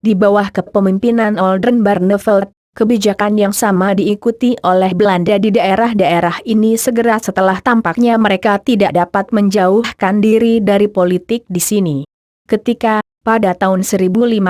di bawah kepemimpinan Oldenbarnevelt. Kebijakan yang sama diikuti oleh Belanda di daerah-daerah ini segera setelah tampaknya mereka tidak dapat menjauhkan diri dari politik di sini. Ketika, pada tahun 1594,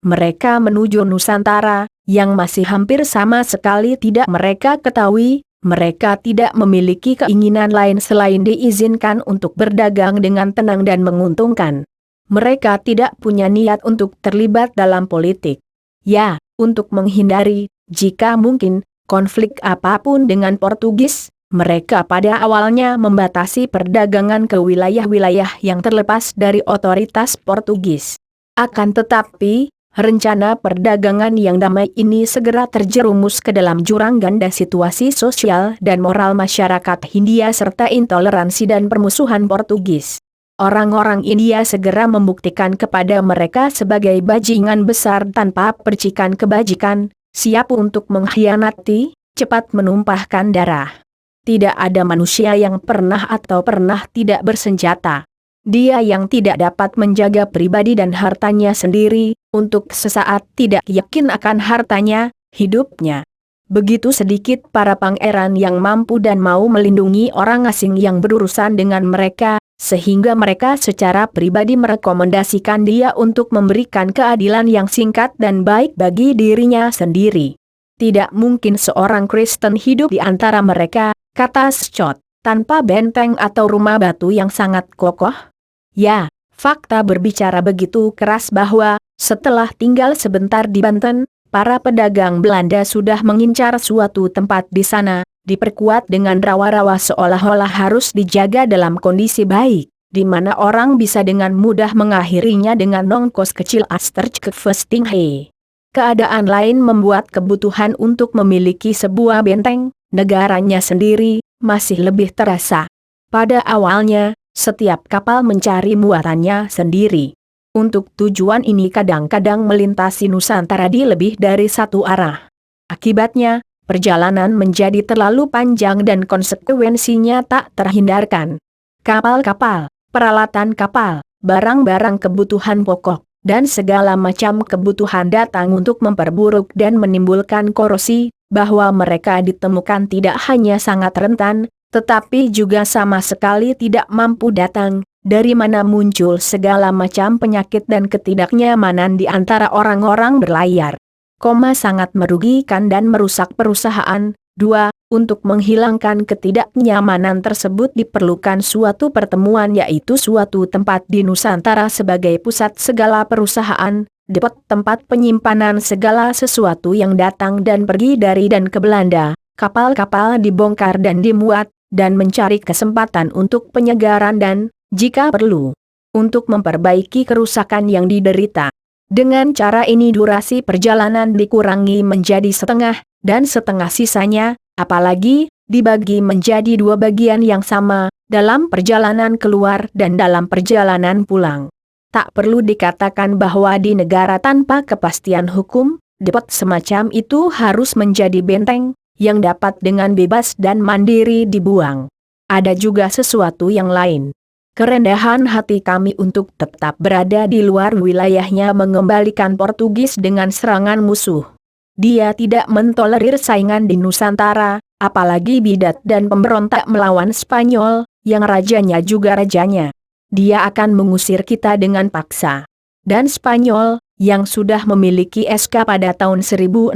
mereka menuju Nusantara, yang masih hampir sama sekali tidak mereka ketahui, mereka tidak memiliki keinginan lain selain diizinkan untuk berdagang dengan tenang dan menguntungkan. Mereka tidak punya niat untuk terlibat dalam politik. Ya, untuk menghindari, jika mungkin, konflik apapun dengan Portugis, mereka pada awalnya membatasi perdagangan ke wilayah-wilayah yang terlepas dari otoritas Portugis. Akan tetapi, rencana perdagangan yang damai ini segera terjerumus ke dalam jurang ganda situasi sosial dan moral masyarakat Hindia serta intoleransi dan permusuhan Portugis. Orang-orang India segera membuktikan kepada mereka sebagai bajingan besar tanpa percikan kebajikan, siap untuk mengkhianati, cepat menumpahkan darah. Tidak ada manusia yang pernah atau pernah tidak bersenjata. Dia yang tidak dapat menjaga pribadi dan hartanya sendiri, untuk sesaat tidak yakin akan hartanya, hidupnya. Begitu sedikit para pangeran yang mampu dan mau melindungi orang asing yang berurusan dengan mereka, sehingga mereka secara pribadi merekomendasikan dia untuk memberikan keadilan yang singkat dan baik bagi dirinya sendiri. Tidak mungkin seorang Kristen hidup di antara mereka, kata Scott, tanpa benteng atau rumah batu yang sangat kokoh. Ya, fakta berbicara begitu keras bahwa, setelah tinggal sebentar di Banten, para pedagang Belanda sudah mengincar suatu tempat di sana, diperkuat dengan rawa-rawa seolah-olah harus dijaga dalam kondisi baik, di mana orang bisa dengan mudah mengakhirinya dengan ongkos kecil Asterke Vestinghe. Keadaan lain membuat kebutuhan untuk memiliki sebuah benteng, negaranya sendiri, masih lebih terasa. Pada awalnya, setiap kapal mencari muatannya sendiri. Untuk tujuan ini kadang-kadang melintasi Nusantara di lebih dari satu arah. Akibatnya, perjalanan menjadi terlalu panjang dan konsekuensinya tak terhindarkan. Kapal-kapal, peralatan kapal, barang-barang kebutuhan pokok, dan segala macam kebutuhan datang untuk memperburuk dan menimbulkan korosi, bahwa mereka ditemukan tidak hanya sangat rentan, tetapi juga sama sekali tidak mampu datang, dari mana muncul segala macam penyakit dan ketidaknyamanan di antara orang-orang berlayar. Sangat merugikan dan merusak perusahaan. 2. Untuk menghilangkan ketidaknyamanan tersebut diperlukan suatu pertemuan yaitu suatu tempat di Nusantara sebagai pusat segala perusahaan, depot tempat penyimpanan segala sesuatu yang datang dan pergi dari dan ke Belanda, kapal-kapal dibongkar dan dimuat, dan mencari kesempatan untuk penyegaran dan, jika perlu, untuk memperbaiki kerusakan yang diderita. Dengan cara ini durasi perjalanan dikurangi menjadi setengah, dan setengah sisanya, apalagi, dibagi menjadi dua bagian yang sama, dalam perjalanan keluar dan dalam perjalanan pulang. Tak perlu dikatakan bahwa di negara tanpa kepastian hukum, depot semacam itu harus menjadi benteng, yang dapat dengan bebas dan mandiri dibuang. Ada juga sesuatu yang lain. Kerendahan hati kami untuk tetap berada di luar wilayahnya mengembalikan Portugis dengan serangan musuh. Dia tidak mentolerir saingan di Nusantara, apalagi bidat dan pemberontak melawan Spanyol, yang rajanya juga rajanya. Dia akan mengusir kita dengan paksa. Dan Spanyol, yang sudah memiliki SK pada tahun 1601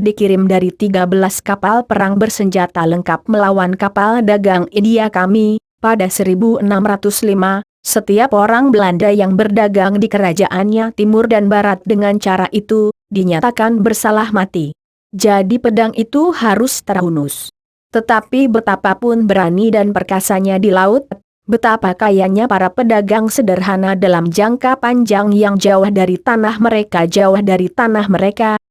dikirim dari 13 kapal perang bersenjata lengkap melawan kapal dagang India kami. Pada 1605, setiap orang Belanda yang berdagang di kerajaannya timur dan barat dengan cara itu, dinyatakan bersalah mati. Jadi pedang itu harus terhunus. Tetapi betapapun berani dan perkasanya di laut, betapa kayanya para pedagang sederhana dalam jangka panjang yang jauh dari tanah mereka,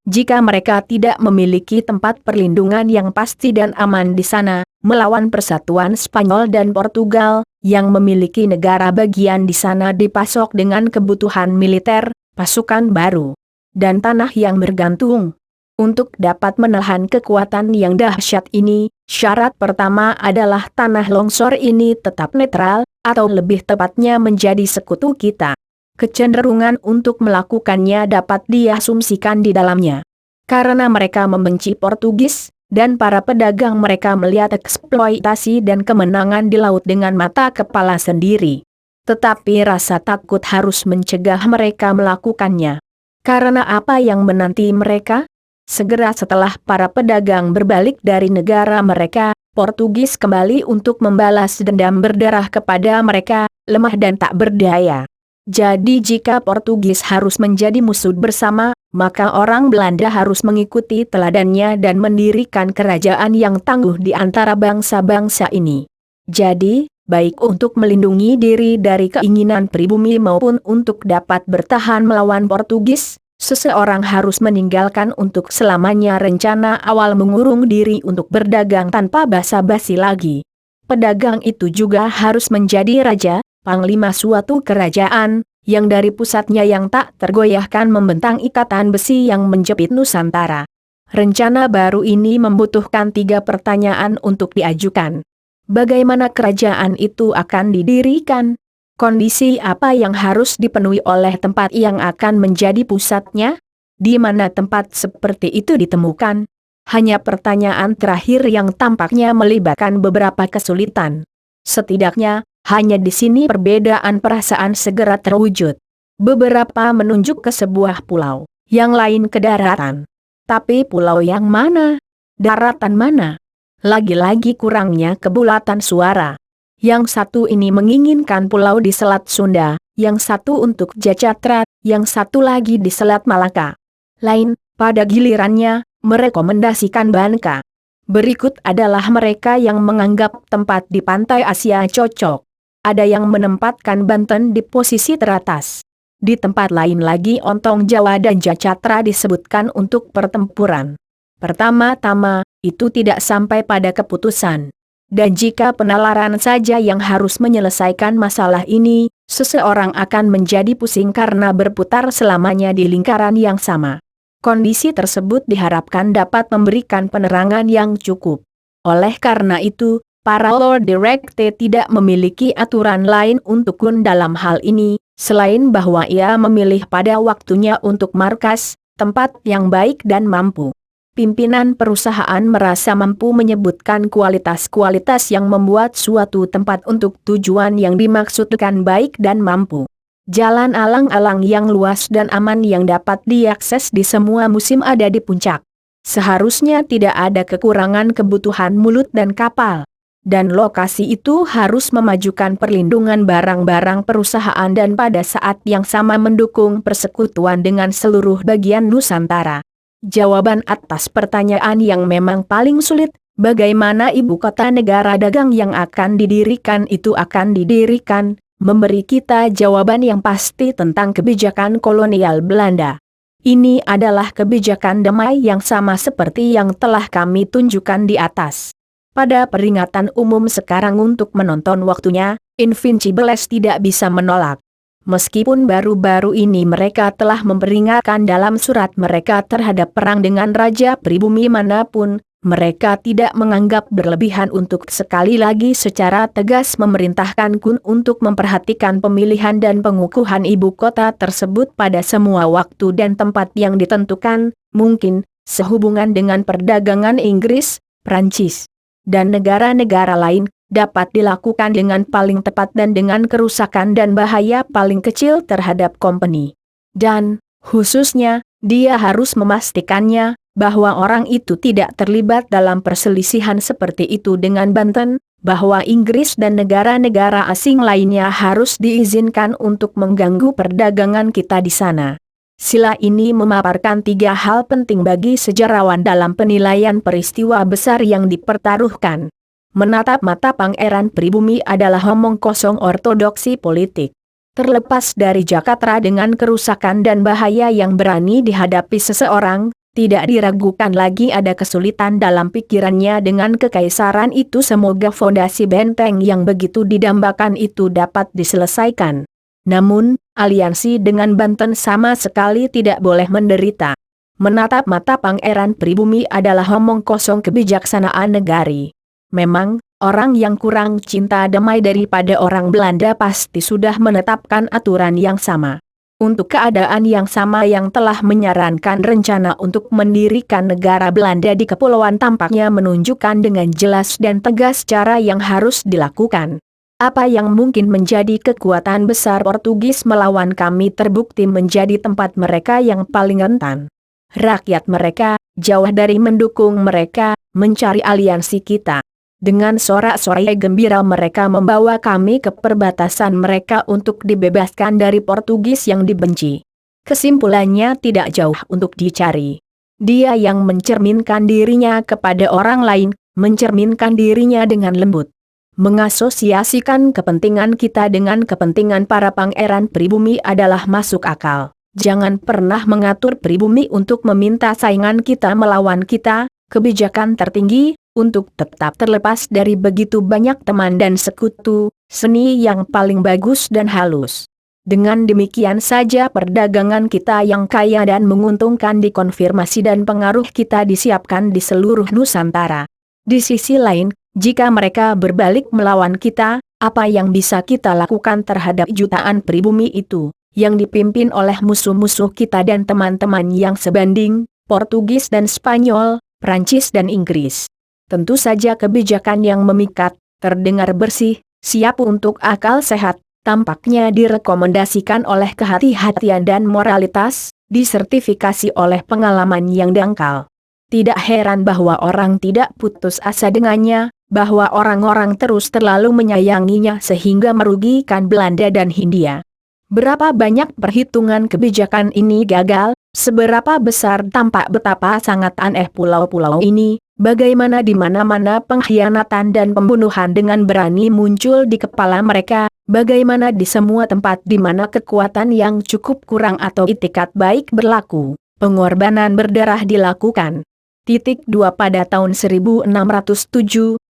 jika mereka tidak memiliki tempat perlindungan yang pasti dan aman di sana, melawan persatuan Spanyol dan Portugal, yang memiliki negara bagian di sana dipasok dengan kebutuhan militer, pasukan baru, dan tanah yang bergantung. Untuk dapat menahan kekuatan yang dahsyat ini, syarat pertama adalah tanah longsor ini tetap netral, atau lebih tepatnya menjadi sekutu kita. Kecenderungan untuk melakukannya dapat diasumsikan di dalamnya. Karena mereka membenci Portugis, dan para pedagang mereka melihat eksploitasi dan kemenangan di laut dengan mata kepala sendiri. Tetapi rasa takut harus mencegah mereka melakukannya. Karena apa yang menanti mereka? Segera setelah para pedagang berbalik dari negara mereka, Portugis kembali untuk membalas dendam berdarah kepada mereka, lemah dan tak berdaya. Jadi jika Portugis harus menjadi musuh bersama, maka orang Belanda harus mengikuti teladannya dan mendirikan kerajaan yang tangguh di antara bangsa-bangsa ini. Jadi, baik untuk melindungi diri dari keinginan pribumi maupun untuk dapat bertahan melawan Portugis, seseorang harus meninggalkan untuk selamanya rencana awal mengurung diri untuk berdagang tanpa basa-basi lagi. Pedagang itu juga harus menjadi raja, panglima suatu kerajaan, yang dari pusatnya yang tak tergoyahkan membentang ikatan besi yang menjepit Nusantara. Rencana baru ini membutuhkan 3 pertanyaan untuk diajukan. Bagaimana kerajaan itu akan didirikan? Kondisi apa yang harus dipenuhi oleh tempat yang akan menjadi pusatnya? Di mana tempat seperti itu ditemukan? Hanya pertanyaan terakhir yang tampaknya melibatkan beberapa kesulitan. Setidaknya, hanya di sini perbedaan perasaan segera terwujud. Beberapa menunjuk ke sebuah pulau, yang lain ke daratan. Tapi pulau yang mana? Daratan mana? Lagi-lagi kurangnya kebulatan suara. Yang satu ini menginginkan pulau di Selat Sunda, yang satu untuk Jacatra, yang satu lagi di Selat Malaka. Lain, pada gilirannya, merekomendasikan Bangka. Berikut adalah mereka yang menganggap tempat di pantai Asia cocok. Ada yang menempatkan Banten di posisi teratas. Di tempat lain lagi Ontong Jawa dan Jacatra disebutkan untuk pertempuran. Pertama-tama, itu tidak sampai pada keputusan. Dan jika penalaran saja yang harus menyelesaikan masalah ini, seseorang akan menjadi pusing karena berputar selamanya di lingkaran yang sama. Kondisi tersebut diharapkan dapat memberikan penerangan yang cukup. Oleh karena itu, para Lord Directe tidak memiliki aturan lain untukun dalam hal ini, selain bahwa ia memilih pada waktunya untuk markas, tempat yang baik dan mampu. Pimpinan perusahaan merasa mampu menyebutkan kualitas-kualitas yang membuat suatu tempat untuk tujuan yang dimaksudkan baik dan mampu. Jalan alang-alang yang luas dan aman yang dapat diakses di semua musim ada di puncak. Seharusnya tidak ada kekurangan kebutuhan mulut dan kapal. Dan lokasi itu harus memajukan perlindungan barang-barang perusahaan dan pada saat yang sama mendukung persekutuan dengan seluruh bagian Nusantara. Jawaban atas pertanyaan yang memang paling sulit, bagaimana ibu kota negara dagang yang akan didirikan itu akan didirikan, memberi kita jawaban yang pasti tentang kebijakan kolonial Belanda. Ini adalah kebijakan damai yang sama seperti yang telah kami tunjukkan di atas. Pada peringatan umum sekarang untuk menonton waktunya, Invincibles tidak bisa menolak. Meskipun baru-baru ini mereka telah memperingatkan dalam surat mereka terhadap perang dengan raja pribumi manapun, mereka tidak menganggap berlebihan untuk sekali lagi secara tegas memerintahkan Kun untuk memperhatikan pemilihan dan pengukuhan ibu kota tersebut pada semua waktu dan tempat yang ditentukan, mungkin, sehubungan dengan perdagangan Inggris, Prancis, dan negara-negara lain, dapat dilakukan dengan paling tepat dan dengan kerusakan dan bahaya paling kecil terhadap company. Dan, khususnya, dia harus memastikannya, bahwa orang itu tidak terlibat dalam perselisihan seperti itu dengan Banten, bahwa Inggris dan negara-negara asing lainnya harus diizinkan untuk mengganggu perdagangan kita di sana. Sila ini memaparkan 3 hal penting bagi sejarawan dalam penilaian peristiwa besar yang dipertaruhkan. Menatap mata Pangeran Pribumi adalah omong kosong ortodoksi politik. Terlepas dari Jakarta dengan kerusakan dan bahaya yang berani dihadapi seseorang, tidak diragukan lagi ada kesulitan dalam pikirannya dengan kekaisaran itu. Semoga fondasi benteng yang begitu didambakan itu dapat diselesaikan. Namun, aliansi dengan Banten sama sekali tidak boleh menderita. Menatap mata Pangeran Pribumi adalah omong kosong kebijaksanaan negari. Memang, orang yang kurang cinta damai daripada orang Belanda pasti sudah menetapkan aturan yang sama. Untuk keadaan yang sama yang telah menyarankan rencana untuk mendirikan negara Belanda di kepulauan tampaknya menunjukkan dengan jelas dan tegas cara yang harus dilakukan. Apa yang mungkin menjadi kekuatan besar Portugis melawan kami terbukti menjadi tempat mereka yang paling rentan. Rakyat mereka, jauh dari mendukung mereka, mencari aliansi kita. Dengan sorak-sorai gembira mereka membawa kami ke perbatasan mereka untuk dibebaskan dari Portugis yang dibenci. Kesimpulannya tidak jauh untuk dicari. Dia yang mencerminkan dirinya kepada orang lain, mencerminkan dirinya dengan lembut. Mengasosiasikan kepentingan kita dengan kepentingan para pangeran pribumi adalah masuk akal. Jangan pernah mengatur pribumi untuk meminta saingan kita melawan kita, kebijakan tertinggi, untuk tetap terlepas dari begitu banyak teman dan sekutu, seni yang paling bagus dan halus. Dengan demikian saja perdagangan kita yang kaya dan menguntungkan dikonfirmasi dan pengaruh kita disiapkan di seluruh Nusantara. Di sisi lain, jika mereka berbalik melawan kita, apa yang bisa kita lakukan terhadap jutaan pribumi itu, yang dipimpin oleh musuh-musuh kita dan teman-teman yang sebanding, Portugis dan Spanyol, Prancis dan Inggris. Tentu saja kebijakan yang memikat, terdengar bersih, siap untuk akal sehat, tampaknya direkomendasikan oleh kehati-hatian dan moralitas, disertifikasi oleh pengalaman yang dangkal. Tidak heran bahwa orang tidak putus asa dengannya, bahwa orang-orang terus terlalu menyayanginya sehingga merugikan Belanda dan Hindia. Berapa banyak perhitungan kebijakan ini gagal, seberapa besar tampak betapa sangat aneh pulau-pulau ini, bagaimana di mana-mana pengkhianatan dan pembunuhan dengan berani muncul di kepala mereka, bagaimana di semua tempat di mana kekuatan yang cukup kurang atau itikat baik berlaku, pengorbanan berdarah dilakukan. 2 Pada tahun 1607,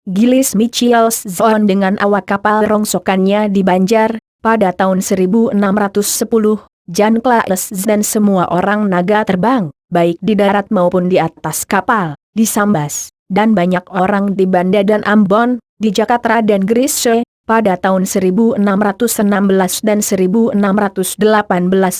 Gilles Michels Zon dengan awak kapal rongsokannya di Banjar, pada tahun 1610, Jan Claes dan semua orang naga terbang, baik di darat maupun di atas kapal, di Sambas, dan banyak orang di Banda dan Ambon, di Jakarta dan Gresik, pada tahun 1616 dan 1618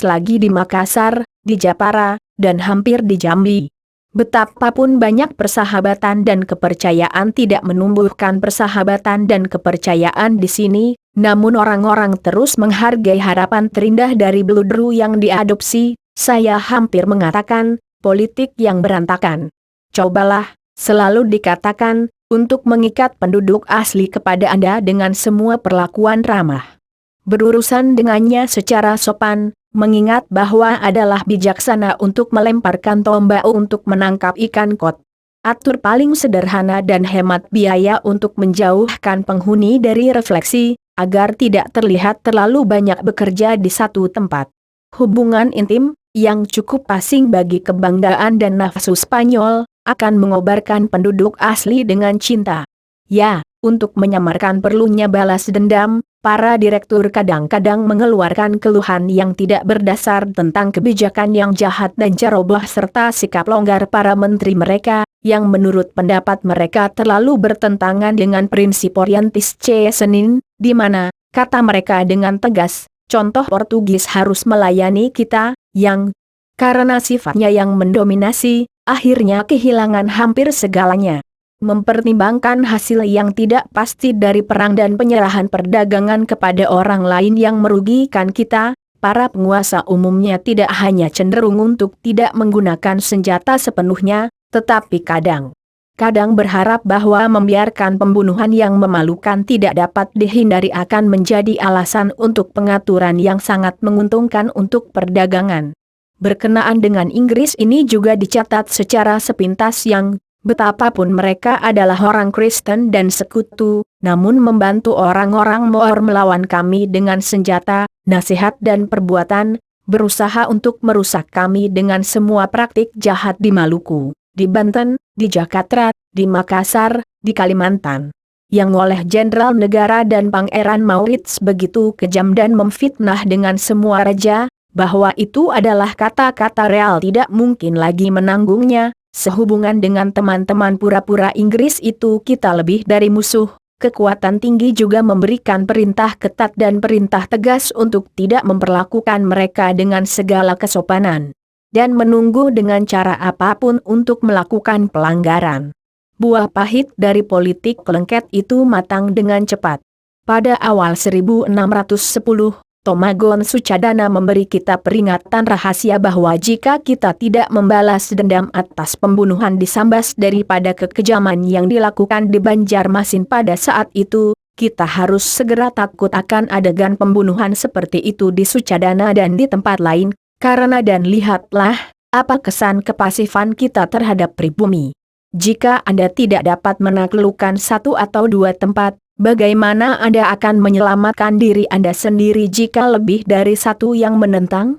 lagi di Makassar, di Japara, dan hampir di Jambi. Betapapun banyak persahabatan dan kepercayaan tidak menumbuhkan persahabatan dan kepercayaan di sini, namun orang-orang terus menghargai harapan terindah dari bludru yang diadopsi, saya hampir mengatakan, politik yang berantakan. Cobalah, selalu dikatakan, untuk mengikat penduduk asli kepada Anda dengan semua perlakuan ramah. Berurusan dengannya secara sopan, mengingat bahwa adalah bijaksana untuk melemparkan tombak untuk menangkap ikan kot. Atur paling sederhana dan hemat biaya untuk menjauhkan penghuni dari refleksi, agar tidak terlihat terlalu banyak bekerja di satu tempat. Hubungan intim, yang cukup asing bagi kebanggaan dan nafsu Spanyol, akan mengobarkan penduduk asli dengan cinta. Ya, untuk menyamarkan perlunya balas dendam, para direktur kadang-kadang mengeluarkan keluhan yang tidak berdasar tentang kebijakan yang jahat dan ceroboh serta sikap longgar para menteri mereka, yang menurut pendapat mereka terlalu bertentangan dengan prinsip Orientis C. Senin, di mana, kata mereka dengan tegas, contoh Portugis harus melayani kita, yang, karena sifatnya yang mendominasi, akhirnya kehilangan hampir segalanya. Mempertimbangkan hasil yang tidak pasti dari perang dan penyerahan perdagangan kepada orang lain yang merugikan kita, para penguasa umumnya tidak hanya cenderung untuk tidak menggunakan senjata sepenuhnya, tetapi kadang berharap bahwa membiarkan pembunuhan yang memalukan tidak dapat dihindari akan menjadi alasan untuk pengaturan yang sangat menguntungkan untuk perdagangan. Berkenaan dengan Inggris ini juga dicatat secara sepintas yang, betapapun mereka adalah orang Kristen dan sekutu, namun membantu orang-orang Moor melawan kami dengan senjata, nasihat dan perbuatan, berusaha untuk merusak kami dengan semua praktik jahat di Maluku, di Banten, di Jakarta, di Makassar, di Kalimantan. Yang oleh Jenderal Negara dan Pangeran Maurits begitu kejam dan memfitnah dengan semua raja, bahwa itu adalah kata-kata real tidak mungkin lagi menanggungnya, Sehubungan dengan teman-teman pura-pura Inggris itu kita lebih dari musuh. Kekuatan tinggi juga memberikan perintah ketat dan perintah tegas untuk tidak memperlakukan mereka dengan segala kesopanan. Dan menunggu dengan cara apapun untuk melakukan pelanggaran. Buah pahit dari politik lengket itu matang dengan cepat. Pada awal 1610, Tomagon Sucadana memberi kita peringatan rahasia bahwa jika kita tidak membalas dendam atas pembunuhan di Sambas daripada kekejaman yang dilakukan di Banjarmasin pada saat itu, kita harus segera takut akan adegan pembunuhan seperti itu di Sucadana dan di tempat lain, karena dan lihatlah, apa kesan kepasifan kita terhadap pribumi. Jika Anda tidak dapat menaklukkan satu atau dua tempat, bagaimana Anda akan menyelamatkan diri Anda sendiri jika lebih dari satu yang menentang?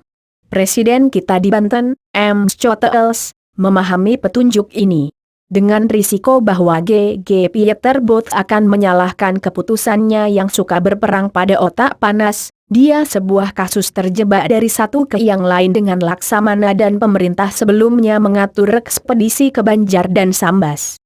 Presiden kita di Banten, M. Schottels, memahami petunjuk ini. Dengan risiko bahwa G.G. Pieter Both akan menyalahkan keputusannya yang suka berperang pada otak panas, dia sebuah kasus terjebak dari satu ke yang lain dengan Laksamana dan pemerintah sebelumnya mengatur ekspedisi ke Banjar dan Sambas.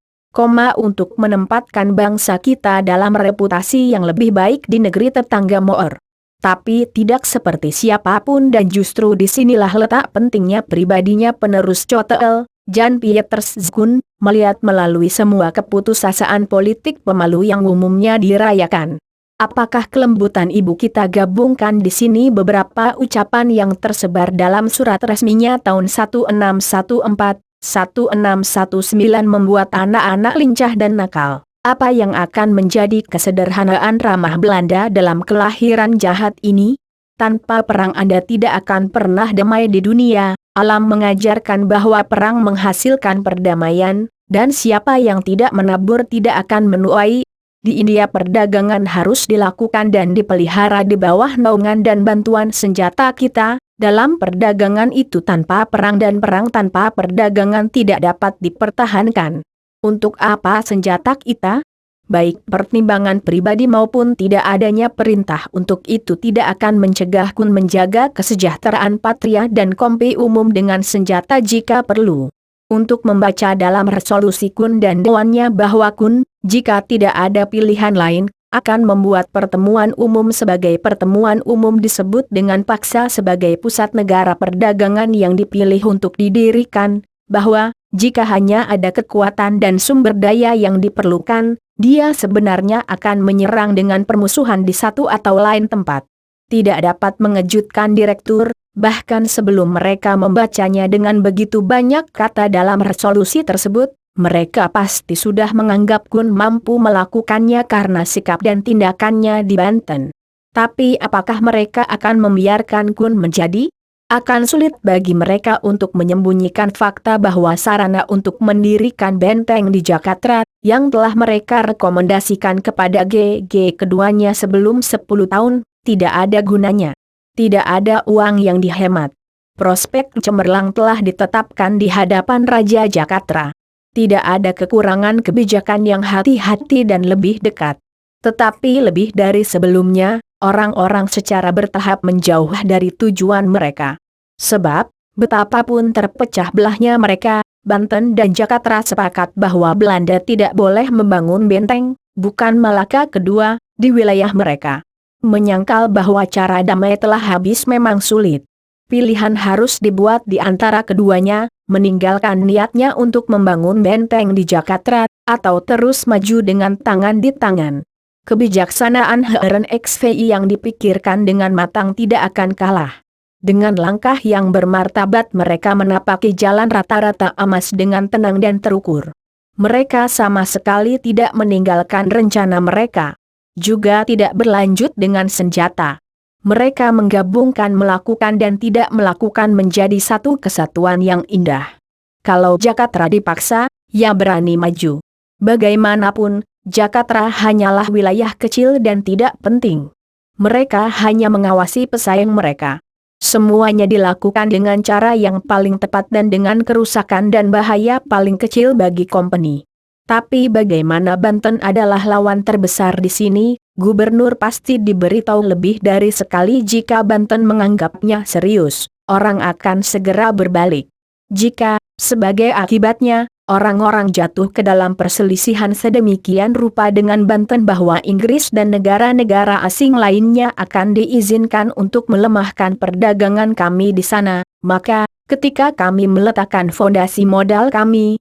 Untuk menempatkan bangsa kita dalam reputasi yang lebih baik di negeri tetangga Moor. Tapi tidak seperti siapapun dan justru disinilah letak pentingnya pribadinya penerus Chotel, Jan Pieters Zkun, melihat melalui semua keputusasaan politik pemalu yang umumnya dirayakan. Apakah kelembutan ibu kita gabungkan di sini beberapa ucapan yang tersebar dalam surat resminya tahun 1614, 1619 membuat anak-anak lincah dan nakal. Apa yang akan menjadi kesederhanaan ramah Belanda dalam kelahiran jahat ini? Tanpa perang Anda tidak akan pernah damai di dunia. Alam mengajarkan bahwa perang menghasilkan perdamaian, dan siapa yang tidak menabur tidak akan menuai. Di India perdagangan harus dilakukan dan dipelihara di bawah naungan dan bantuan senjata kita. Dalam perdagangan itu tanpa perang dan perang tanpa perdagangan tidak dapat dipertahankan. Untuk apa senjata kita? Baik pertimbangan pribadi maupun tidak adanya perintah untuk itu tidak akan mencegah Kun menjaga kesejahteraan patria dan kompi umum dengan senjata jika perlu. Untuk membaca dalam resolusi Kun dan dewannya bahwa Kun, jika tidak ada pilihan lain, akan membuat pertemuan umum sebagai pertemuan umum disebut dengan paksa sebagai pusat negara perdagangan yang dipilih untuk didirikan, bahwa, jika hanya ada kekuatan dan sumber daya yang diperlukan, dia sebenarnya akan menyerang dengan permusuhan di satu atau lain tempat. Tidak dapat mengejutkan direktur, bahkan sebelum mereka membacanya dengan begitu banyak kata dalam resolusi tersebut, mereka pasti sudah menganggap Kun mampu melakukannya karena sikap dan tindakannya di Banten. Tapi apakah mereka akan membiarkan Kun menjadi? Akan sulit bagi mereka untuk menyembunyikan fakta bahwa sarana untuk mendirikan benteng di Jakarta, yang telah mereka rekomendasikan kepada GG keduanya sebelum 10 tahun, tidak ada gunanya. Tidak ada uang yang dihemat. Prospek cemerlang telah ditetapkan di hadapan Raja Jakarta. Tidak ada kekurangan kebijakan yang hati-hati dan lebih dekat. Tetapi lebih dari sebelumnya, orang-orang secara bertahap menjauh dari tujuan mereka. Sebab, betapapun terpecah belahnya mereka, Banten dan Jakarta sepakat bahwa Belanda tidak boleh membangun benteng, bukan Malaka kedua, di wilayah mereka. Menyangkal bahwa cara damai telah habis memang sulit. Pilihan harus dibuat di antara keduanya, meninggalkan niatnya untuk membangun benteng di Jakarta, atau terus maju dengan tangan di tangan. Kebijaksanaan Heren XVI yang dipikirkan dengan matang tidak akan kalah. Dengan langkah yang bermartabat mereka menapaki jalan rata-rata emas dengan tenang dan terukur. Mereka sama sekali tidak meninggalkan rencana mereka. Juga tidak berlanjut dengan senjata. Mereka menggabungkan melakukan dan tidak melakukan menjadi satu kesatuan yang indah. Kalau Jakarta dipaksa, ya berani maju. Bagaimanapun, Jakarta hanyalah wilayah kecil dan tidak penting. Mereka hanya mengawasi pesaing mereka. Semuanya dilakukan dengan cara yang paling tepat dan dengan kerusakan dan bahaya paling kecil bagi company. Tapi bagaimana Banten adalah lawan terbesar di sini, gubernur pasti diberitahu lebih dari sekali jika Banten menganggapnya serius, orang akan segera berbalik. Jika Sebagai akibatnya, orang-orang jatuh ke dalam perselisihan sedemikian rupa dengan banten bahwa Inggris dan negara-negara asing lainnya akan diizinkan untuk melemahkan perdagangan kami di sana. Maka, ketika kami meletakkan fondasi modal kami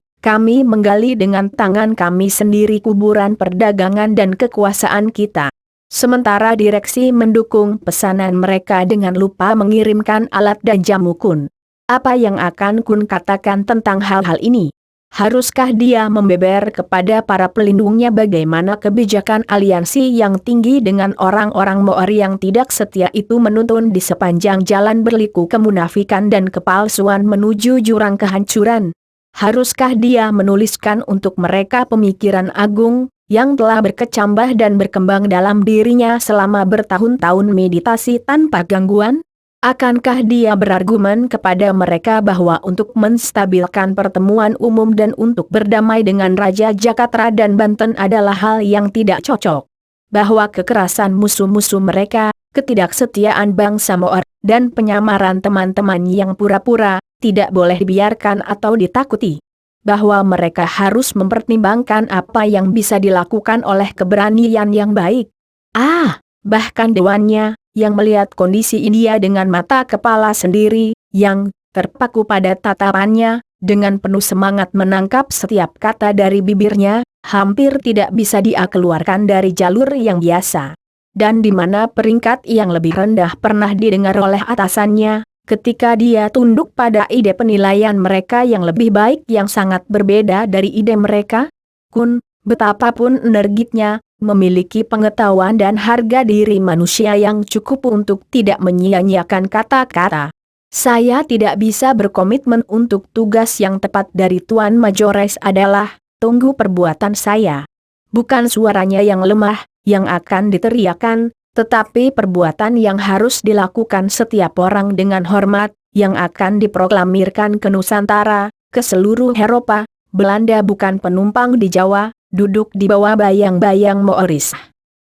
menggali dengan tangan kami sendiri kuburan perdagangan dan kekuasaan kita. Sementara direksi mendukung pesanan mereka dengan lupa mengirimkan alat dan jamu Kun. Apa yang akan Kun katakan tentang hal-hal ini? Haruskah dia membeber kepada para pelindungnya bagaimana kebijakan aliansi yang tinggi dengan orang-orang Maori yang tidak setia itu menuntun di sepanjang jalan berliku kemunafikan dan kepalsuan menuju jurang kehancuran? Haruskah dia menuliskan untuk mereka pemikiran agung yang telah berkecambah dan berkembang dalam dirinya selama bertahun-tahun meditasi tanpa gangguan? Akankah dia berargumen kepada mereka bahwa untuk menstabilkan pertemuan umum dan untuk berdamai dengan Raja Jakatra dan Banten adalah hal yang tidak cocok? Bahwa kekerasan musuh-musuh mereka, ketidaksetiaan bangsa Moor, dan penyamaran teman-teman yang pura-pura, tidak boleh dibiarkan atau ditakuti? Bahwa mereka harus mempertimbangkan apa yang bisa dilakukan oleh keberanian yang baik? Bahkan dewannya, yang melihat kondisi India dengan mata kepala sendiri, yang terpaku pada tatapannya, dengan penuh semangat menangkap setiap kata dari bibirnya, hampir tidak bisa dia keluarkan dari jalur yang biasa. Dan di mana peringkat yang lebih rendah pernah didengar oleh atasannya, ketika dia tunduk pada ide penilaian mereka yang lebih baik yang sangat berbeda dari ide mereka? Kun, betapapun energiknya, memiliki pengetahuan dan harga diri manusia yang cukup untuk tidak menyia-nyiakan kata-kata. Saya tidak bisa berkomitmen untuk tugas yang tepat dari Tuan Majores adalah, tunggu perbuatan saya. Bukan suaranya yang lemah, yang akan diteriakan, tetapi perbuatan yang harus dilakukan setiap orang dengan hormat, yang akan diproklamirkan ke Nusantara, ke seluruh Eropa. Belanda bukan penumpang di Jawa, duduk di bawah bayang-bayang Maoris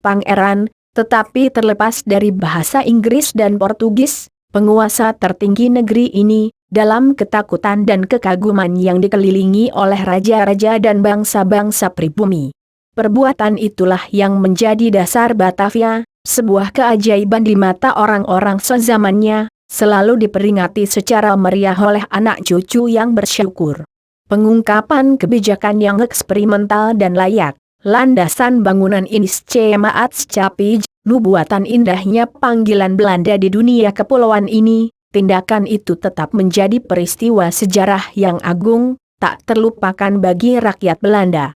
Pangeran, tetapi terlepas dari bahasa Inggris dan Portugis, penguasa tertinggi negeri ini, dalam ketakutan dan kekaguman yang dikelilingi oleh raja-raja dan bangsa-bangsa pribumi. Perbuatan itulah yang menjadi dasar Batavia, sebuah keajaiban di mata orang-orang sezamannya, selalu diperingati secara meriah oleh anak cucu yang bersyukur. Pengungkapan kebijakan yang eksperimental dan layak, landasan bangunan ini Scemaat Scapij, nubuatan indahnya panggilan Belanda di dunia kepulauan ini, tindakan itu tetap menjadi peristiwa sejarah yang agung, tak terlupakan bagi rakyat Belanda.